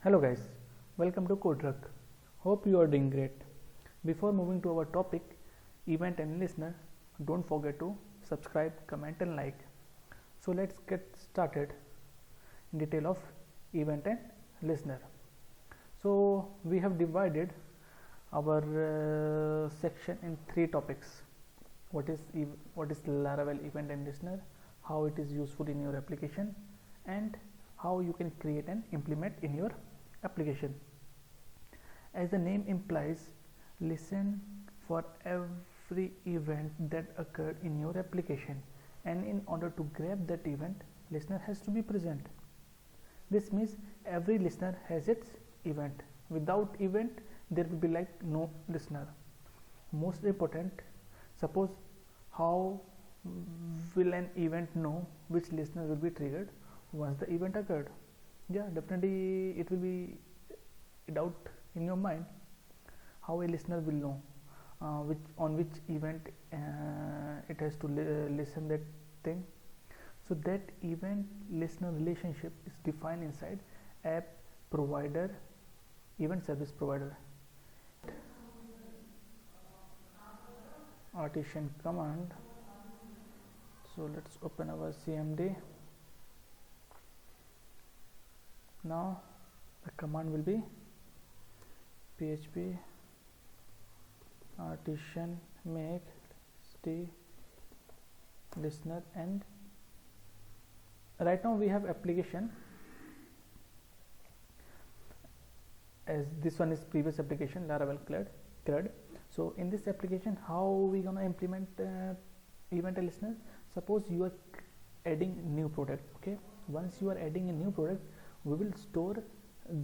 Hello guys, welcome to CodeRuck. Hope you are doing great. Before moving to our topic, event and listener, don't forget to subscribe, comment and like. So let's get started in detail of event and listener. So we have divided our section in three topics. What is Laravel event and listener, how it is useful in your application, and how you can create and implement in your application. As the name implies, listen for every event that occurred in your application, and in order to grab that event, listener has to be present. This means every listener has its event. Without event, there will be like no listener. Most important, suppose how will an event know which listener will be triggered once the event occurred? Yeah, definitely it will be a doubt in your mind how a listener will know which event it has to listen that thing. So that event listener relationship is defined inside app provider event service provider. Artisan command. So let's open our CMD. Now the command will be php artisan make st listener, and right now we have application as this one is previous application Laravel CRUD. So in this application, how we gonna implement event and listener? Suppose you are adding new product. Okay, once you are adding a new product, we will store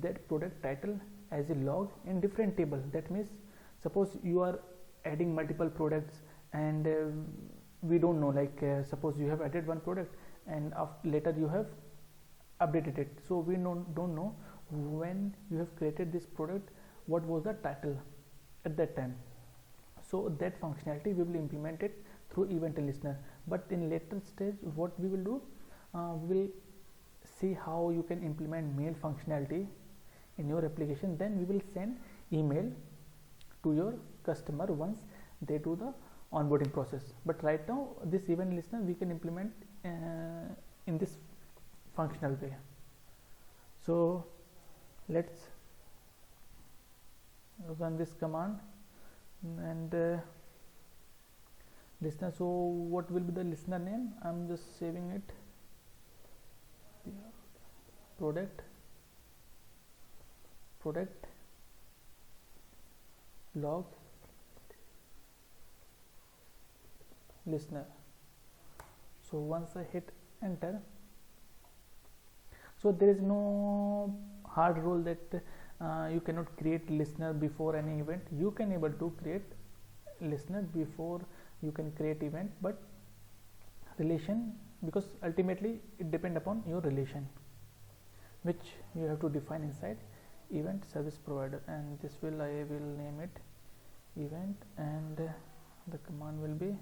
that product title as a log in different table. That means suppose you are adding multiple products and we don't know, like suppose you have added one product and later you have updated it, so we don't know when you have created this product what was the title at that time. So that functionality we will implement it through event and listener. But in later stage, what we will do, we will see how you can implement mail functionality in your application. Then we will send email to your customer once they do the onboarding process. But right now this event listener we can implement in this functional way. So let's run this command and listener. So what will be the listener name? I'm just saving it. Product log listener. So once I hit enter, so there is no hard rule that you cannot create listener before any event. You can able to create listener before you can create event, but relation, because ultimately it depend upon your relation which you have to define inside event service provider. And this will I will name it event, and the command will be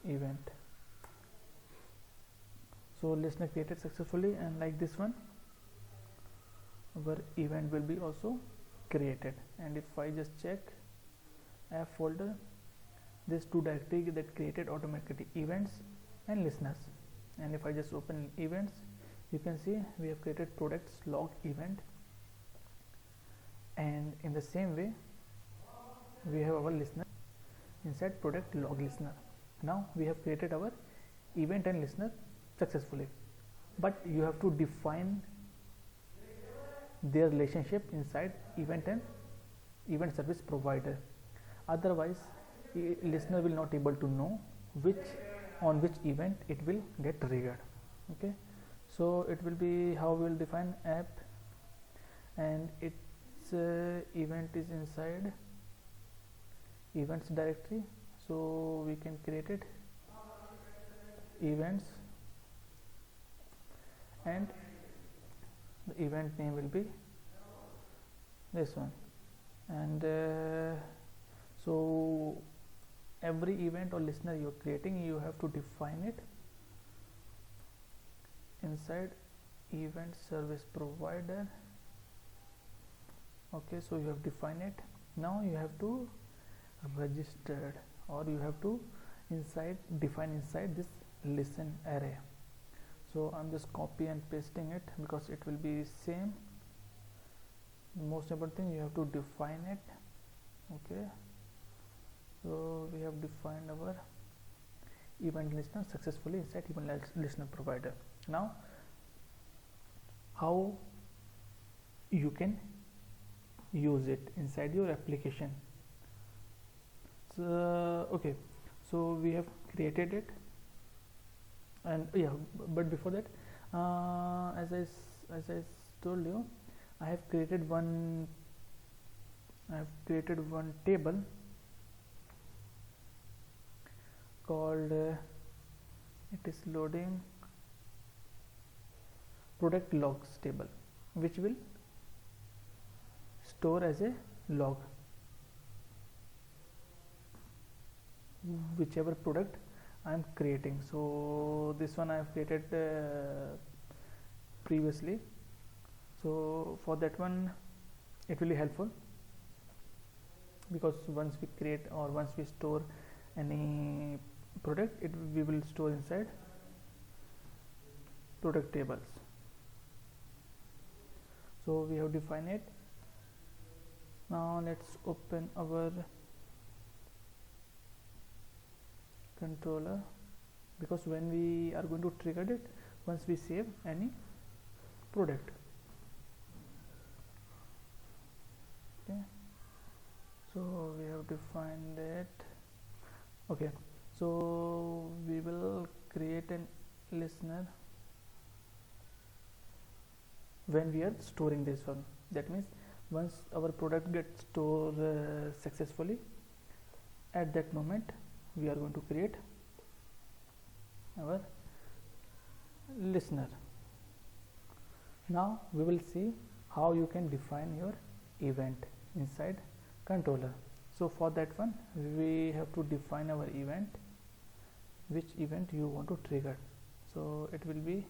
event. So listener created successfully, and like this one our event will be also created. And if I just check app folder, this two directory that created automatically events and listeners. And if I just open events, you can see we have created products log event, and in the same way we have our listener inside product log listener. Now we have created our event and listener successfully, but you have to define their relationship inside event and event service provider. Otherwise listener will not able to know on which event it will get triggered. Okay, so it will be how we will define app, and its event is inside events directory. So we can create it events, and the event name will be this one. And so every event or listener you are creating, you have to define it inside event service provider. Okay, so you have defined it. Now you have to registered, or you have to define inside this listen array. So I'm just copy and pasting it because it will be same. The most important thing, you have to define it. Okay, so we have defined our event listener successfully inside event listener provider. Now how you can use it inside your application. So okay, so we have created it, and yeah, but before that, as I told you, I have created one table called it is loading product logs table, which will store as a log whichever product I am creating. So this one I have created previously, so for that one it will be helpful, because once we create or once we store any product, we will store inside product tables. So we have defined it. Now let's open our controller, because when we are going to trigger it once we save any product. Okay, so we have defined it. Okay, so we will create an listener when we are storing this one. That means once our product gets stored successfully, at that moment we are going to create our listener. Now we will see how you can define your event inside controller. So for that one, we have to define our event, which event you want to trigger. So it will be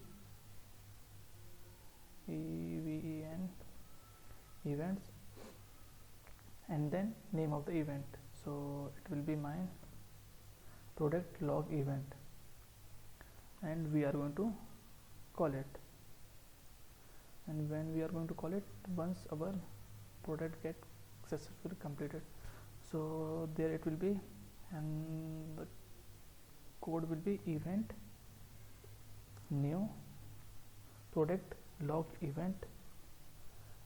EVEN events, and then name of the event. So it will be mine product log event, and we are going to call it. And when we are going to call it, once our product get successfully completed, so there it will be, and the code will be event new product log event.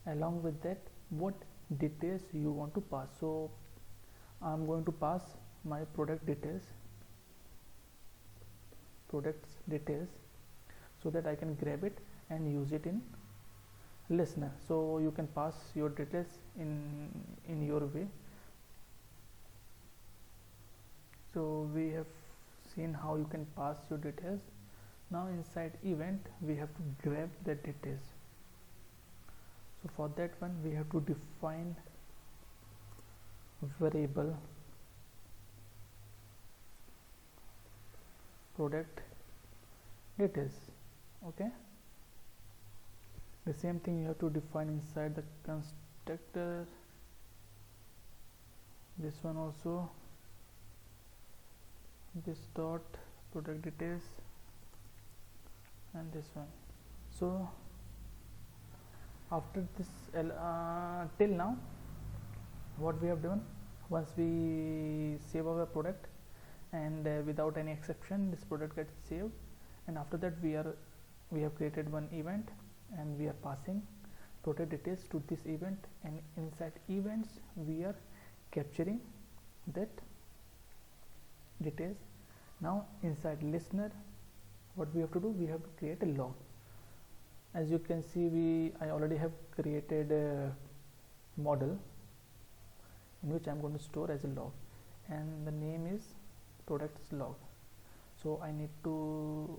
Along with that, what details you want to pass. So I'm going to pass my products details, so that I can grab it and use it in listener. So you can pass your details in your way. So we have seen how you can pass your details. Now inside event we have to grab the details. So for that one, we have to define variable product details. Okay, the same thing you have to define inside the constructor. This one also, this dot product details, and this one. So after this till now, what we have done, once we save our product, and without any exception this product gets saved, and after that we have created one event, and we are passing product details to this event, and inside events we are capturing that details. Now inside listener, what we have to do, we have to create a log. As you can see, I already have created a model in which I am going to store as a log, and the name is products log. So I need to